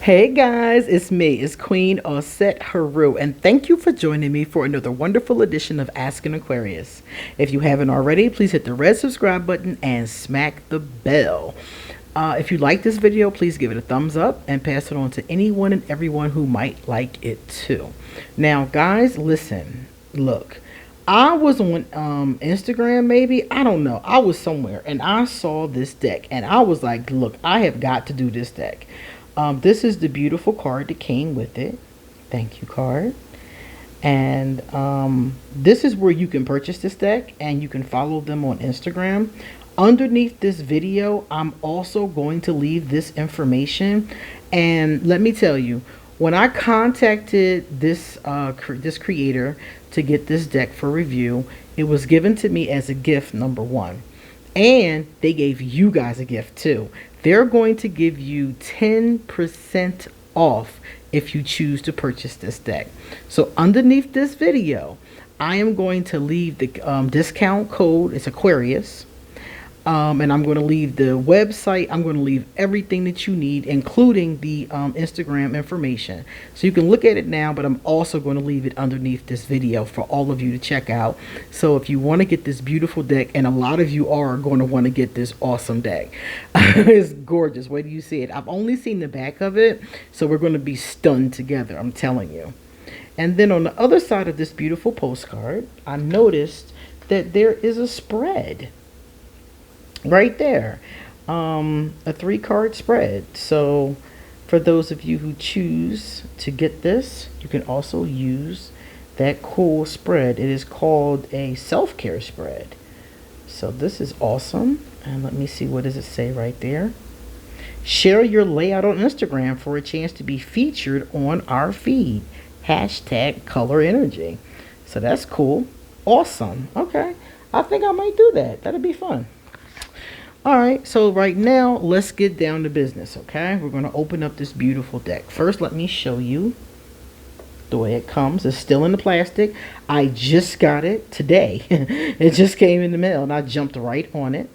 Hey guys, it's me, it's QueenAusetHeru, and thank you for joining me for another wonderful edition of Ask an Aquarius. If you haven't already, please hit the red subscribe button and smack the bell. If you like this video, please give it a thumbs up and pass it on to anyone and everyone who might like it too. Now guys, listen, look. I was on Instagram, maybe, I don't know, I was somewhere and I saw this deck and I was like, look, I have got to do this deck. This is the beautiful card that came with it. Thank you, card. And this is where you can purchase this deck and you can follow them on Instagram. Underneath this video, I'm also going to leave this information. And let me tell you, when I contacted this this creator to get this deck for review, it was given to me as a gift, number one. And they gave you guys a gift too. They're going to give you 10% off if you choose to purchase this deck. So underneath this video, I am going to leave the discount code. It's Aquarius. And I'm going to leave the website. I'm going to leave everything that you need, including the Instagram information. So you can look at it now, but I'm also going to leave it underneath this video for all of you to check out. So if you want to get this beautiful deck, and a lot of you are going to want to get this awesome deck. It's gorgeous. Wait till you see it. I've only seen the back of it, so we're going to be stunned together, I'm telling you. And then on the other side of this beautiful postcard, I noticed that there is a spread. Right there, a 3-card spread. So for those of you who choose to get this, you can also use that cool spread. It is called a self-care spread. So this is awesome. And let me see, what does it say right there? Share your layout on Instagram for a chance to be featured on our feed. Hashtag color energy. So that's cool. Awesome. Okay, I think I might do that. That'd be fun. Alright, so right now, let's get down to business, okay? We're going to open up this beautiful deck. First, let me show you the way it comes. It's still in the plastic. I just got it today. It just came in the mail, and I jumped right on it.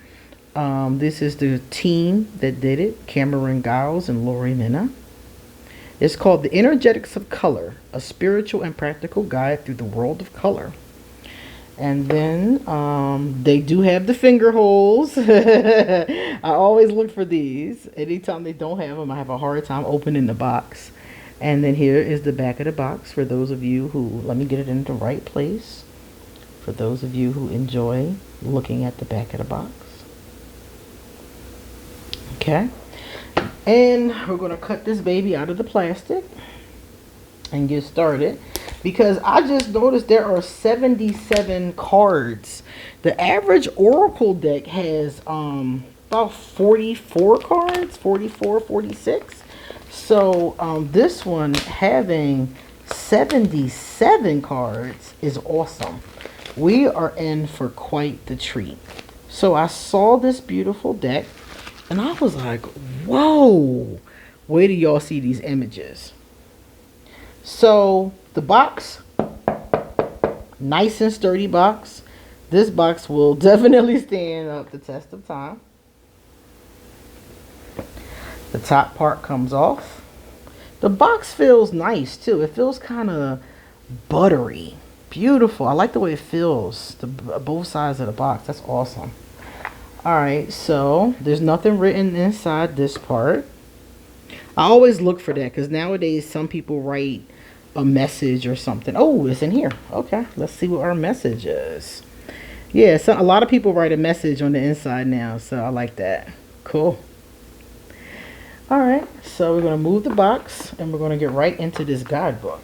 This is the team that did it, Cameron Giles and Lori Minna. It's called The Energetics of Color, a spiritual and practical guide through the world of color. And then they do have the finger holes. I always look for these. Anytime they don't have them, I have a hard time opening the box. And then here is the back of the box for those of you who, let me get it in the right place. For those of you who enjoy looking at the back of the box. Okay. And we're going to cut this baby out of the plastic and get started. Because I just noticed there are 77 cards. The average Oracle deck has about 44 cards, 44, 46. So this one having 77 cards is awesome. We are in for quite the treat. So I saw this beautiful deck and I was like, whoa. Wait till y'all see these images. So the box, nice and sturdy box. This box will definitely stand up the test of time. The top part comes off. The box feels nice too. It feels kind of buttery. Beautiful. I like the way it feels. Both sides of the box. That's awesome. Alright, so there's nothing written inside this part. I always look for that because nowadays some people write a message or something. Oh, it's in here. Okay, let's see what our message is. Yeah, so a lot of people write a message on the inside now, so I like that. Cool. All right, so we're going to move the box and we're going to get right into this guidebook.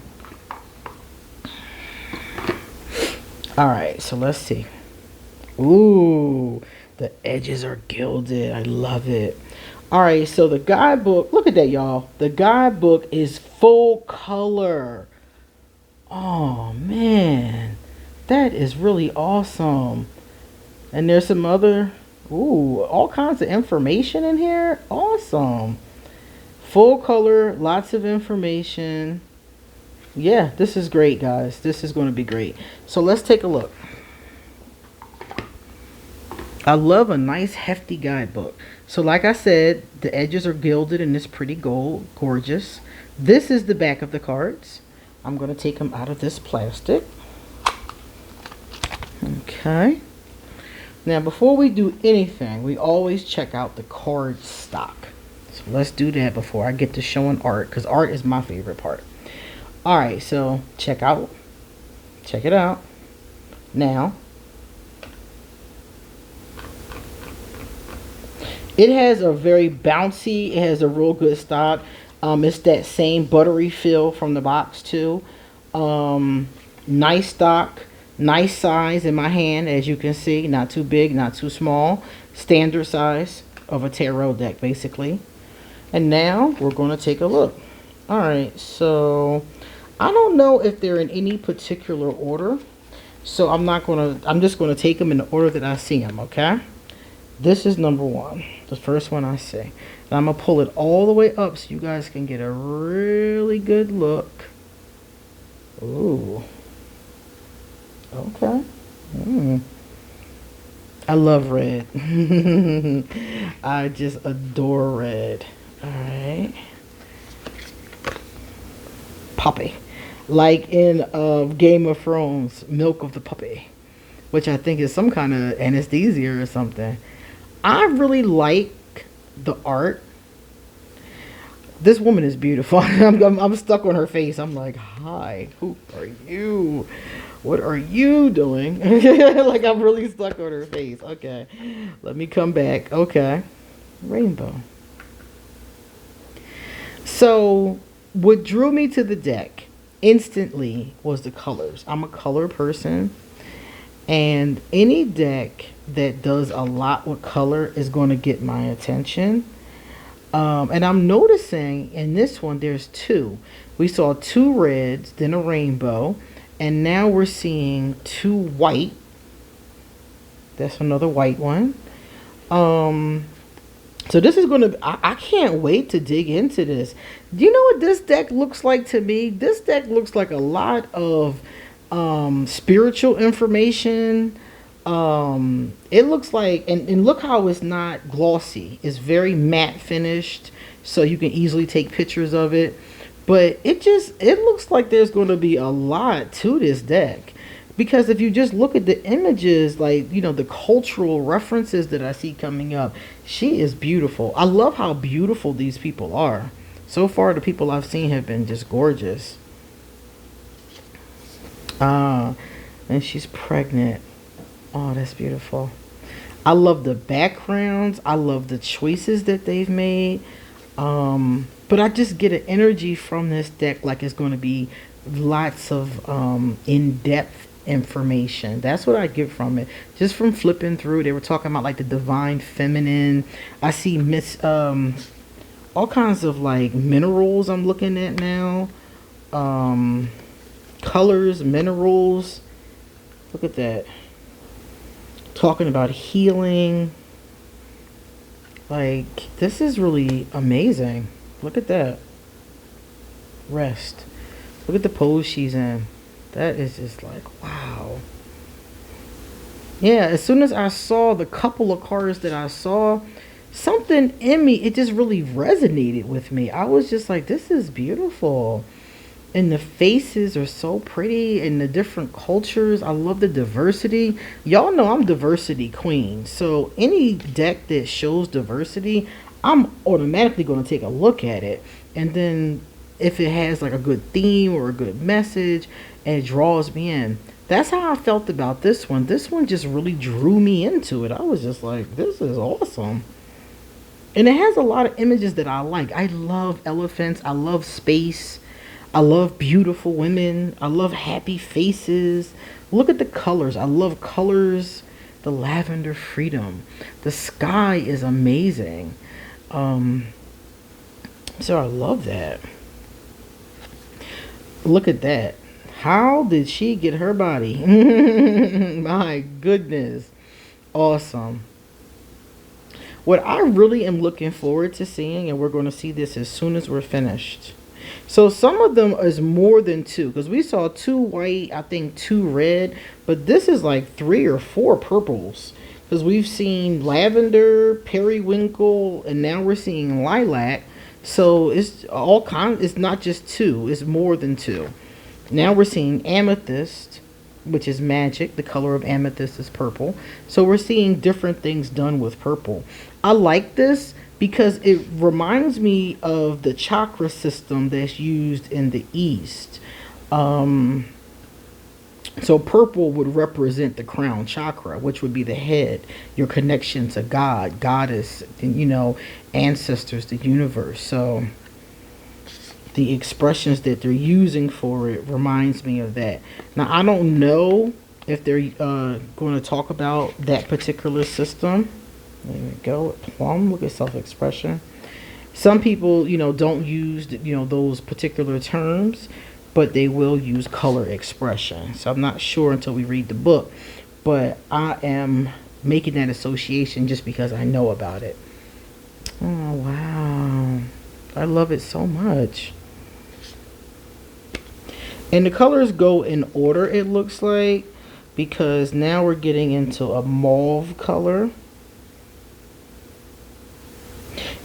All right, so let's see. Ooh, the edges are gilded. I love it. Alright, so the guidebook, look at that, y'all. The guidebook is full color. Oh, man. That is really awesome. And there's some other, ooh, all kinds of information in here. Awesome. Full color, lots of information. Yeah, this is great, guys. This is going to be great. So let's take a look. I love a nice hefty guidebook. So like I said, the edges are gilded and it's pretty gorgeous. This is the back of the cards. I'm going to take them out of this plastic. Okay. Now before we do anything, we always check out the card stock. So let's do that before I get to showing art, because art is my favorite part. Alright, so check it out. Now, it has a very bouncy, it has a real good stock. It's that same buttery feel from the box too. Nice stock, nice size in my hand, as you can see. Not too big, not too small. Standard size of a tarot deck, basically. And now we're going to take a look. Alright, so I don't know if they're in any particular order. So I'm just going to take them in the order that I see them, okay? This is number 1, the first one I see. And I'm going to pull it all the way up so you guys can get a really good look. Ooh. Okay. I love red. I just adore red. Alright. Puppy. Like in Game of Thrones, Milk of the Puppy. Which I think is some kind of anesthesia or something. I really like the art. This woman is beautiful. I'm stuck on her face. I'm like, hi, who are you? What are you doing? Like, I'm really stuck on her face. Okay, let me come back. Okay, rainbow. So what drew me to the deck instantly was the colors. I'm a color person, and any deck that does a lot with color is going to get my attention. And I'm noticing in this one there's 2. We saw 2 reds, then a rainbow, and now we're seeing 2 white. That's another white one. So this is going to, I can't wait to dig into this. Do you know what this deck looks like to me? This deck looks like a lot of spiritual information. It looks like, and look how it's not glossy. It's very matte finished, so you can easily take pictures of it. But it looks like there's going to be a lot to this deck. Because if you just look at the images, like, you know, the cultural references that I see coming up, she is beautiful. I love how beautiful these people are. So far, the people I've seen have been just gorgeous. And she's pregnant. Oh, that's beautiful. I love the backgrounds. I love the choices that they've made. But I just get an energy from this deck like it's going to be lots of in-depth information. That's what I get from it. Just from flipping through, they were talking about like the divine feminine. I see all kinds of like minerals I'm looking at now. Colors, minerals. Look at that. Talking about healing. Like, this is really amazing. Look at that. Rest. Look at the pose she's in. That is just like, wow. Yeah, as soon as I saw the couple of cards that I saw, something in me, it just really resonated with me. I was just like, this is beautiful. And the faces are so pretty, and the different cultures. I love the diversity. Y'all know I'm diversity queen. So any deck that shows diversity, I'm automatically going to take a look at it. And then if it has like a good theme or a good message and it draws me in. That's how I felt about this one. This one just really drew me into it. I was just like, this is awesome. And it has a lot of images that I like. I love elephants. I love space. I love beautiful women. I love happy faces. Look at the colors. I love colors. The lavender freedom. The sky is amazing. So I love that. Look at that. How did she get her body? My goodness. Awesome. What I really am looking forward to seeing, and we're going to see this as soon as we're finished. So some of them is more than 2, because we saw 2 white, I think 2 red, but this is like 3 or 4 purples. Because we've seen lavender, periwinkle, and now we're seeing lilac. So it's all kind. It's not just two. It's more than two. Now we're seeing amethyst, which is magic. The color of amethyst is purple. So we're seeing different things done with purple. I like this because it reminds me of the chakra system that's used in the East. So purple would represent the crown chakra, which would be the head, your connection to God, goddess, you know, ancestors, the universe. So the expressions that they're using for it reminds me of that. Now, I don't know if they're going to talk about that particular system. There we go. Plum, look at self-expression. Some people, you know, don't use, you know, those particular terms, but they will use color expression. So I'm not sure until we read the book, but I am making that association just because I know about it. Oh, wow. I love it so much. And the colors go in order, it looks like, because now we're getting into a mauve color.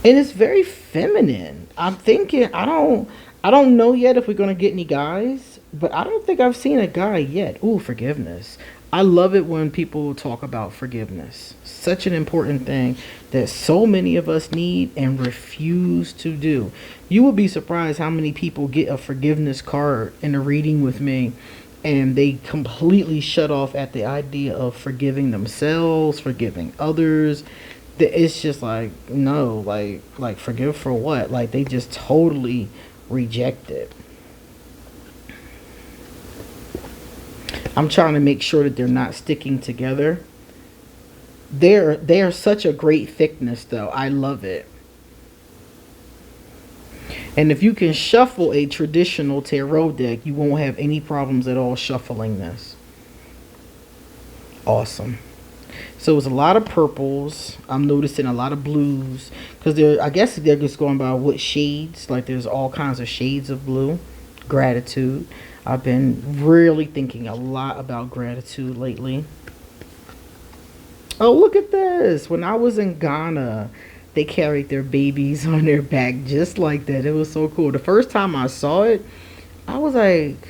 And it's very feminine. I'm thinking, I don't know yet if we're going to get any guys, but I don't think I've seen a guy yet. Ooh, forgiveness. I love it when people talk about forgiveness. Such an important thing that so many of us need and refuse to do. You will be surprised how many people get a forgiveness card in a reading with me and they completely shut off at the idea of forgiving themselves, forgiving others. It's just like, no, like forgive for what? Like they just totally reject it. I'm trying to make sure that they're not sticking together. They're such a great thickness though. I love it. And if you can shuffle a traditional tarot deck, you won't have any problems at all shuffling this. Awesome. So it's a lot of purples. I'm noticing a lot of blues because I guess they're just going by what shades. Like there's all kinds of shades of blue. Gratitude. I've been really thinking a lot about gratitude lately. Oh, look at this. When I was in Ghana, they carried their babies on their back just like that. It was so cool. The first time I saw it, I was like,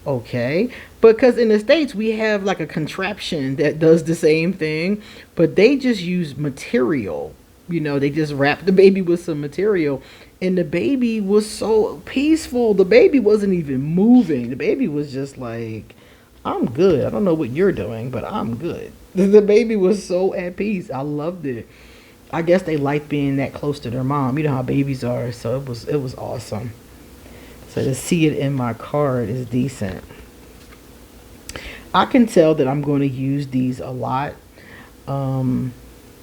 okay. Because in the States, we have like a contraption that does the same thing, but they just use material. You know, they just wrap the baby with some material. And the baby was so peaceful. The baby wasn't even moving. The baby was just like, I'm good. I don't know what you're doing, but I'm good. The baby was so at peace. I loved it. I guess they like being that close to their mom. You know how babies are. So it was awesome. So to see it in my card is decent. I can tell that I'm going to use these a lot.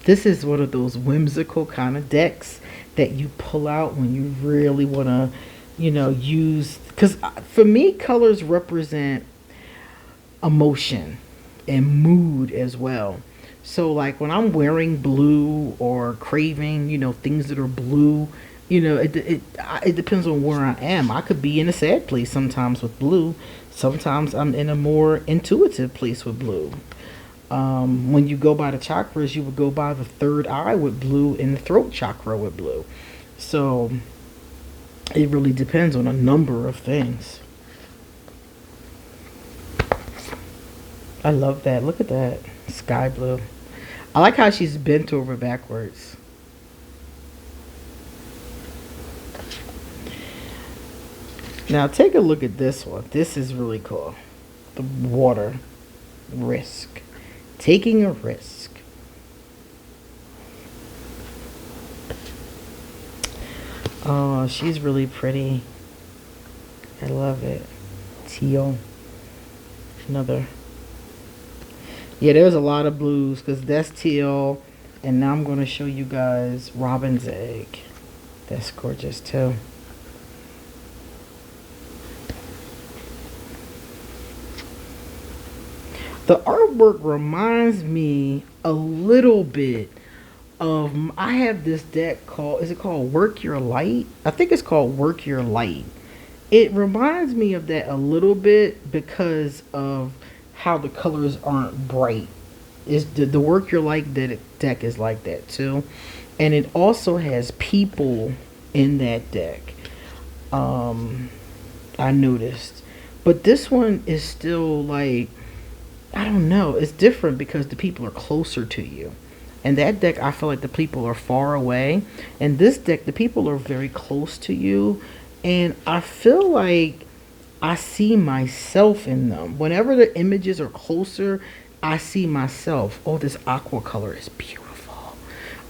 This is one of those whimsical kind of decks that you pull out when you really want to, you know, use. Because for me, colors represent emotion and mood as well. So like when I'm wearing blue or craving, you know, things that are blue, you know, it depends on where I am. I could be in a sad place sometimes with blue. Sometimes I'm in a more intuitive place with blue. When you go by the chakras, you would go by the third eye with blue and the throat chakra with blue. So it really depends on a number of things. I love that. Look at that. Sky blue. I like how she's bent over backwards. Now take a look at this one. This is really cool. The water. Risk. Taking a risk. Oh, she's really pretty. I love it. Teal. Another. Yeah, there's a lot of blues because that's teal. And now I'm going to show you guys robin's egg. That's gorgeous too. The artwork reminds me a little bit of, I have this deck called, is it called Work Your Light? I think it's called Work Your Light. It reminds me of that a little bit because of how the colors aren't bright. Is the work you're like that deck is like that too, and it also has people in that deck. I noticed, but this one is still like, I don't know. It's different because the people are closer to you. And that deck, I feel like the people are far away. And this deck, the people are very close to you. And I feel like I see myself in them. Whenever the images are closer, I see myself. Oh, this aqua color is beautiful.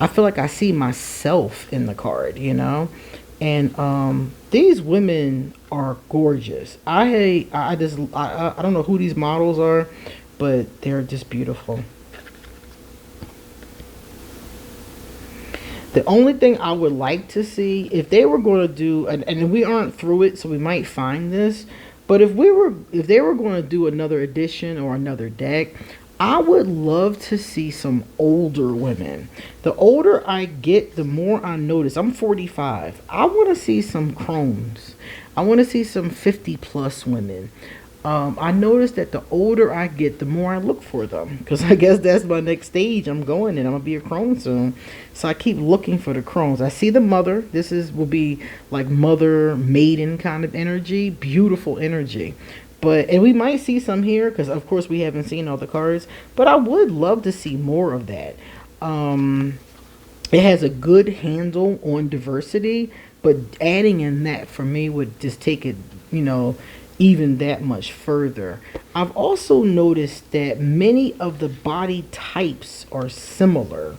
I feel like I see myself in the card, you know? And these women are gorgeous. I don't know who these models are, but they're just beautiful. The only thing I would like to see, if they were going to do, and we aren't through it, so we might find this, but if they were going to do another edition or another deck, I would love to see some older women. The older I get, the more I notice. I'm 45. I want to see some chromes. I want to see some 50 plus women. I noticed that the older I get, the more I look for them. Because I guess that's my next stage I'm going in. I'm going to be a crone soon. So I keep looking for the crones. I see the mother. Will be like mother, maiden kind of energy. Beautiful energy. And we might see some here because, of course, we haven't seen all the cards. But I would love to see more of that. It has a good handle on diversity. But adding in that, for me, would just take it, even that much further. I've also noticed that many of the body types are similar.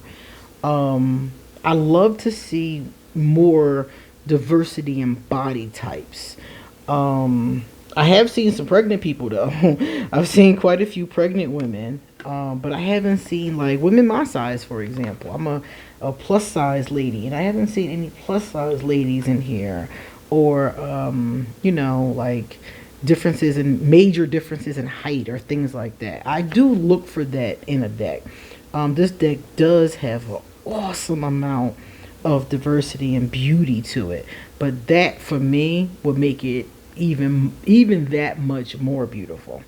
I love to see more diversity in body types. I have seen some pregnant people though. I've seen quite a few pregnant women, but I haven't seen like women my size, for example. I'm a plus size lady, and I haven't seen any plus size ladies in here, or like major differences in height or things like that. I do look for that in a deck. This deck does have an awesome amount of diversity and beauty to it, but that for me would make it even that much more beautiful.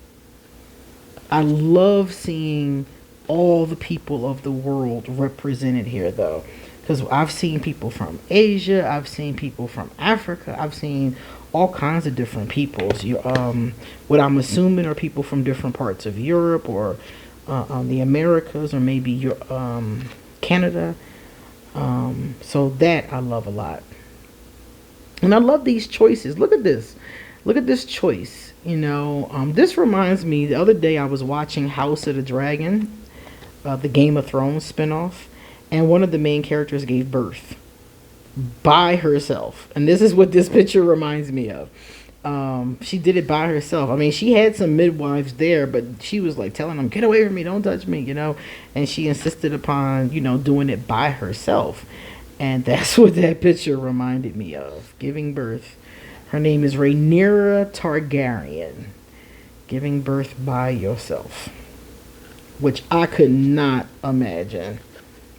I love seeing all the people of the world represented here though, because I've seen people from Asia, I've seen people from Africa, I've seen all kinds of different peoples. What I'm assuming are people from different parts of Europe or the Americas, or maybe Canada. So that I love a lot. And I love these choices. Look at this. Look at this choice. This reminds me, the other day I was watching House of the Dragon, the Game of Thrones spinoff, and one of the main characters gave birth by herself. And this is what this picture reminds me of. She did it by herself. I mean, she had some midwives there, but she was like telling them, get away from me, don't touch me, and she insisted upon, doing it by herself. And that's what that picture reminded me of, giving birth. Her name is Rhaenyra Targaryen. Giving birth by yourself. Which I could not imagine.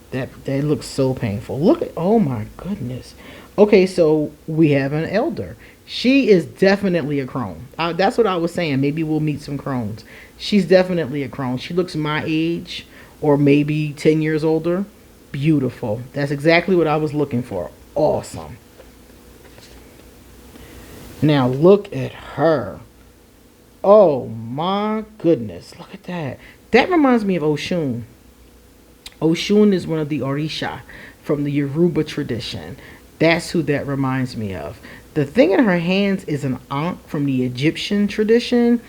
That looks so painful. Look at, oh my goodness. Okay, so we have an elder. She is definitely a crone. That's what I was saying. Maybe we'll meet some crones. She's definitely a crone. She looks my age, or maybe 10 years older. Beautiful. That's exactly what I was looking for. Awesome. Now look at her. Oh my goodness. Look at that. That reminds me of Oshun. Oshun is one of the Orisha from the Yoruba tradition. That's who that reminds me of. The thing in her hands is an ankh from the Egyptian tradition,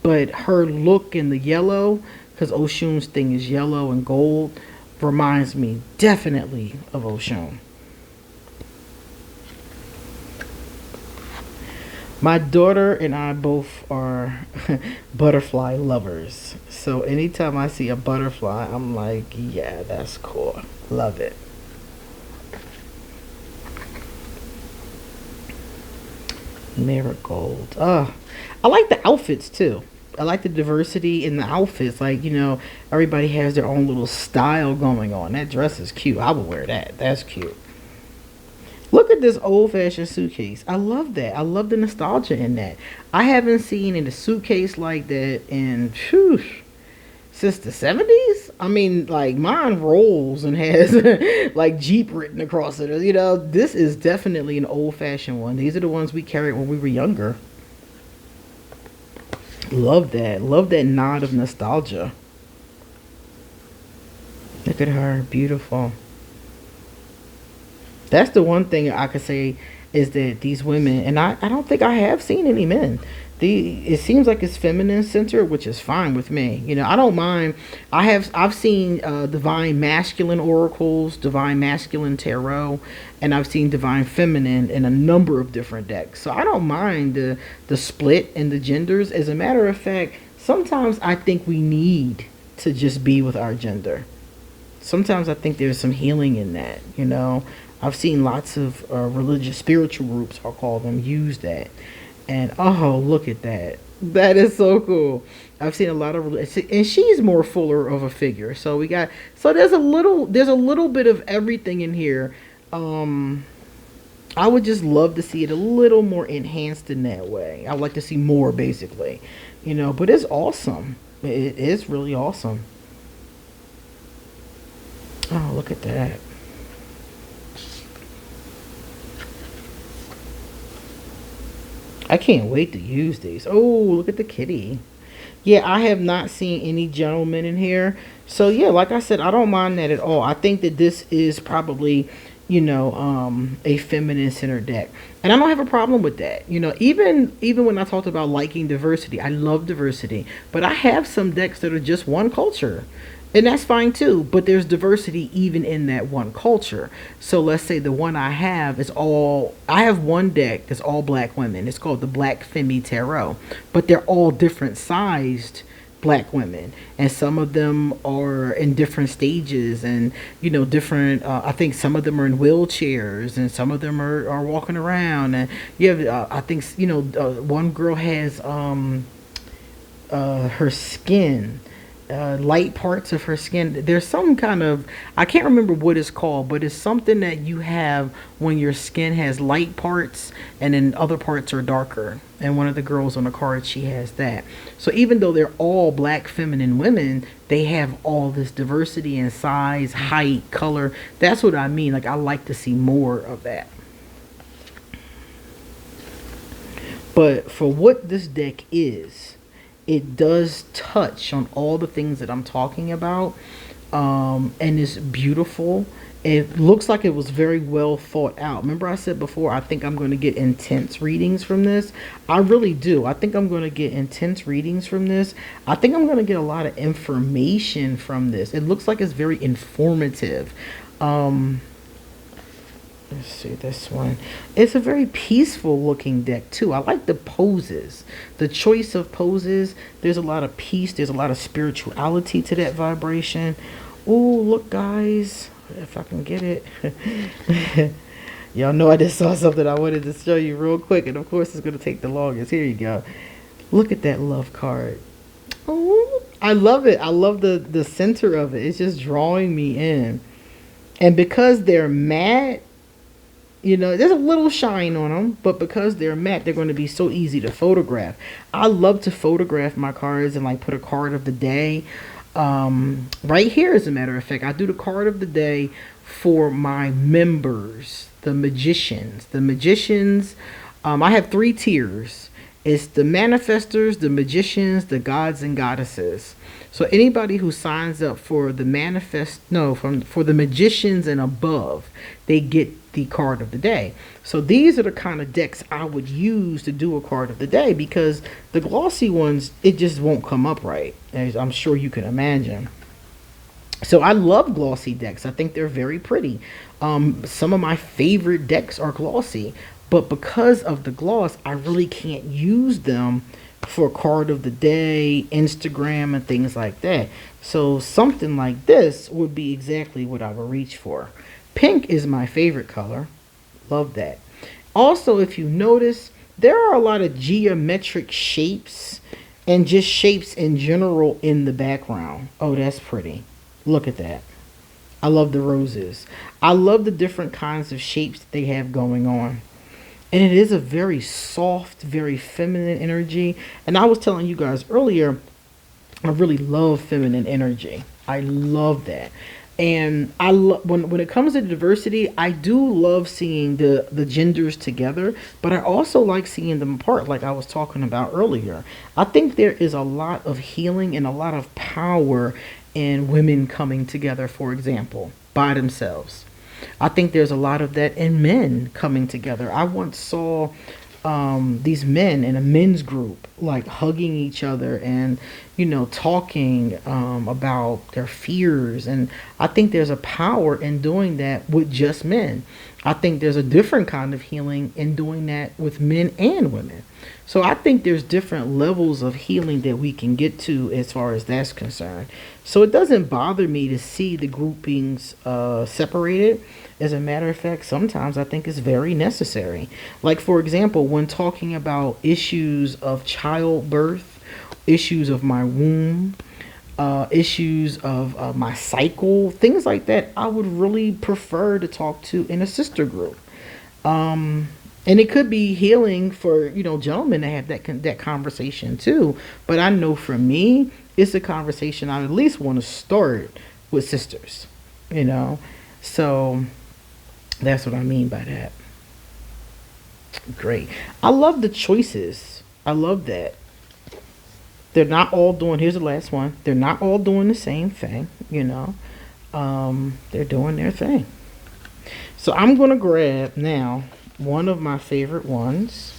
but her look in the yellow, because Oshun's thing is yellow and gold, reminds me definitely of Oshun. My daughter and I both are butterfly lovers. So anytime I see a butterfly, I'm like, yeah, that's cool. Love it. Marigold. I like the outfits too. I like the diversity in the outfits. Like, everybody has their own little style going on. That dress is cute. I would wear that. That's cute. Look at this old-fashioned suitcase. I love that. I love the nostalgia in that. I haven't seen in a suitcase like that in since the 70s. I mean, like mine rolls and has like Jeep written across it. You know, this is definitely an old-fashioned one. These are the ones we carried when we were younger. Love that. Love that nod of nostalgia. Look at her. Beautiful. That's the one thing I could say is that these women, and I don't think I have seen any men. It seems like it's feminine centered, which is fine with me. You know, I don't mind. I've seen divine masculine oracles, divine masculine tarot, and I've seen divine feminine in a number of different decks. So I don't mind the split in the genders. As a matter of fact, sometimes I think we need to just be with our gender. Sometimes I think there's some healing in that, you know. I've seen lots of religious, spiritual groups, I'll call them, use that. And oh, look at that. That is so cool. I've seen a lot of, and she's more fuller of a figure. So we got, so there's a little bit of everything in here. I would just love to see it a little more enhanced in that way. I would like to see more, basically, you know, but it's awesome. It is really awesome. Oh, look at that. I can't wait to use these. Oh, look at the kitty. Yeah, I have not seen any gentlemen in here. So, yeah, like I said, I don't mind that at all. I think that this is probably, you know, a feminine centered deck. And I don't have a problem with that. You know, even when I talked about liking diversity, I love diversity. But I have some decks that are just one culture. And that's fine too, but there's diversity even in that one culture. So let's say the one I have is I have one deck that's all black women. It's called the Black Femme Tarot, but they're all different sized black women. And some of them are in different stages and, you know, different, I think some of them are in wheelchairs and some of them are walking around. And you have, I think, you know, one girl has her skin, light parts of her skin. There's some kind of, I can't remember what it's called, but it's something that you have when your skin has light parts and then other parts are darker. And one of the girls on the card, she has that. So even though they're all black feminine women, they have all this diversity in size, height, color. That's what I mean. Like, I like to see more of that. But for what this deck is, it does touch on all the things that I'm talking about, and it's beautiful. It looks like it was very well thought out. Remember I said before, I think I'm going to get intense readings from this. I really do. I think I'm going to get intense readings from this. I think I'm going to get a lot of information from this. It looks like it's very informative. Let's see this one. It's a very peaceful looking deck too. I like the poses, the choice of poses. There's a lot of peace. There's a lot of spirituality to that vibration. Oh, look guys, if I can get it. Y'all know I just saw something I wanted to show you real quick. And of course it's going to take the longest. Here you go. Look at that love card. Oh, I love it. I love the center of it. It's just drawing me in. And because they're matte, you know, there's a little shine on them, but because they're matte, they're going to be so easy to photograph. I love to photograph my cards and like put a card of the day. Right here, as a matter of fact, I do the card of the day for my members, the magicians. The magicians, I have 3 tiers. It's the manifestors, the magicians, the gods and goddesses. So anybody who signs up for the for the magicians and above, they get the card of the day. So these are the kind of decks I would use to do a card of the day, because the glossy ones, it just won't come up right, as I'm sure you can imagine. So I love glossy decks. I think they're very pretty. Some of my favorite decks are glossy, but because of the gloss, I really can't use them for card of the day, Instagram, and things like that. So something like this would be exactly what I would reach for. Pink is my favorite color. Love that. Also, if you notice, there are a lot of geometric shapes and just shapes in general in the background. Oh, that's pretty. Look at that. I love the roses. I love the different kinds of shapes that they have going on. And it is a very soft, very feminine energy. And I was telling you guys earlier, I really love feminine energy. I love that. And I love when it comes to diversity, I do love seeing the genders together, but I also like seeing them apart like I was talking about earlier. I think there is a lot of healing and a lot of power in women coming together, for example, by themselves. I think there's a lot of that in men coming together. I once saw these men in a men's group like hugging each other and talking about their fears, and I think there's a power in doing that with just men. I think there's a different kind of healing in doing that with men and women. So I think there's different levels of healing that we can get to as far as that's concerned. So it doesn't bother me to see the groupings separated. As a matter of fact, sometimes I think it's very necessary. Like, for example, when talking about issues of childbirth, issues of my womb, issues of my cycle, things like that, I would really prefer to talk to in a sister group. And it could be healing for, gentlemen to have that conversation too. But I know for me, it's a conversation I at least want to start with sisters, So that's what I mean by that. Great. I love the choices. I love that. They're not all doing, here's the last one. They're not all doing the same thing, They're doing their thing. So I'm going to grab now one of my favorite ones.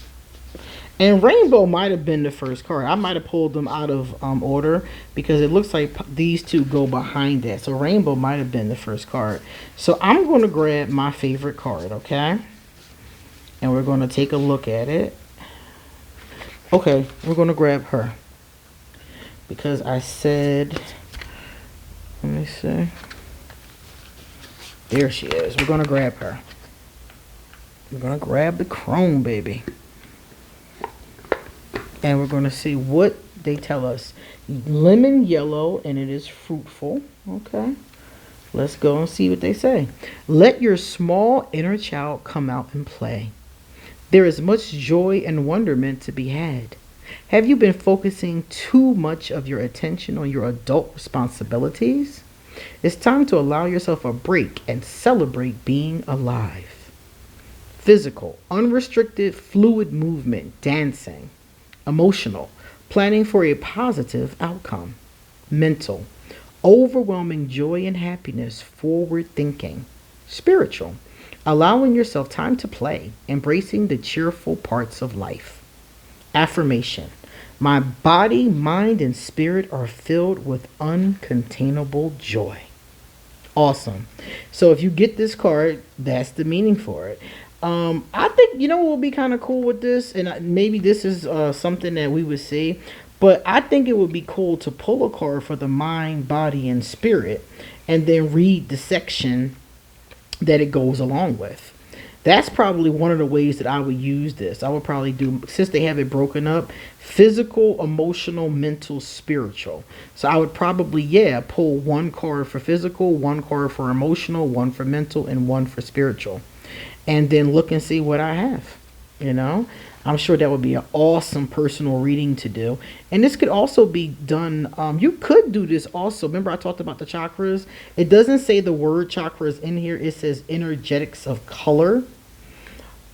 And rainbow might have been the first card. I might have pulled them out of order because it looks like these two go behind that. So rainbow might have been the first card. So I'm going to grab my favorite card, okay? And we're going to take a look at it. Okay, we're going to grab her. Because I said, let me see. There she is. We're going to grab her. We're going to grab the chrome, baby. And we're going to see what they tell us. Lemon yellow, and it is fruitful. Okay. Let's go and see what they say. Let your small inner child come out and play. There is much joy and wonderment to be had. Have you been focusing too much of your attention on your adult responsibilities? It's time to allow yourself a break and celebrate being alive. Physical, unrestricted, fluid movement, dancing. Emotional, planning for a positive outcome. Mental, overwhelming joy and happiness, forward thinking. Spiritual, allowing yourself time to play, embracing the cheerful parts of life. Affirmation, my body, mind, and spirit are filled with uncontainable joy. Awesome. So if you get this card, that's the meaning for it. I think, what will be kind of cool with this, and maybe this is something that we would see, but I think it would be cool to pull a card for the mind, body, and spirit, and then read the section that it goes along with. That's probably one of the ways that I would use this. I would probably do, since they have it broken up, physical, emotional, mental, spiritual. So I would probably, pull one card for physical, one card for emotional, one for mental, and one for spiritual. And then look and see what I have, I'm sure that would be an awesome personal reading to do. And this could also be done, you could do this also. Remember I talked about the chakras? It doesn't say the word chakras in here. It says energetics of color.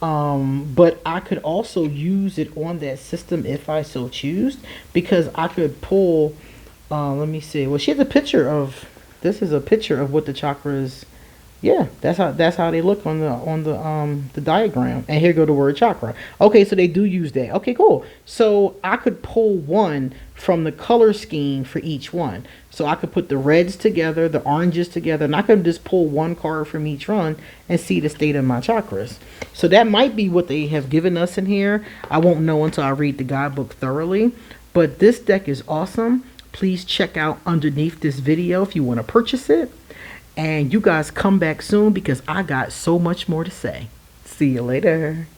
But I could also use it on that system if I so choose, because I could pull, let me see. Well, she has a picture of, this is a picture of what the chakras. Yeah, that's how they look on the diagram. And here go the word chakra. Okay, so they do use that. Okay, cool. So I could pull one from the color scheme for each one. So I could put the reds together, the oranges together, and I could just pull one card from each one and see the state of my chakras. So that might be what they have given us in here. I won't know until I read the guidebook thoroughly. But this deck is awesome. Please check out underneath this video if you want to purchase it. And you guys come back soon because I got so much more to say. See you later.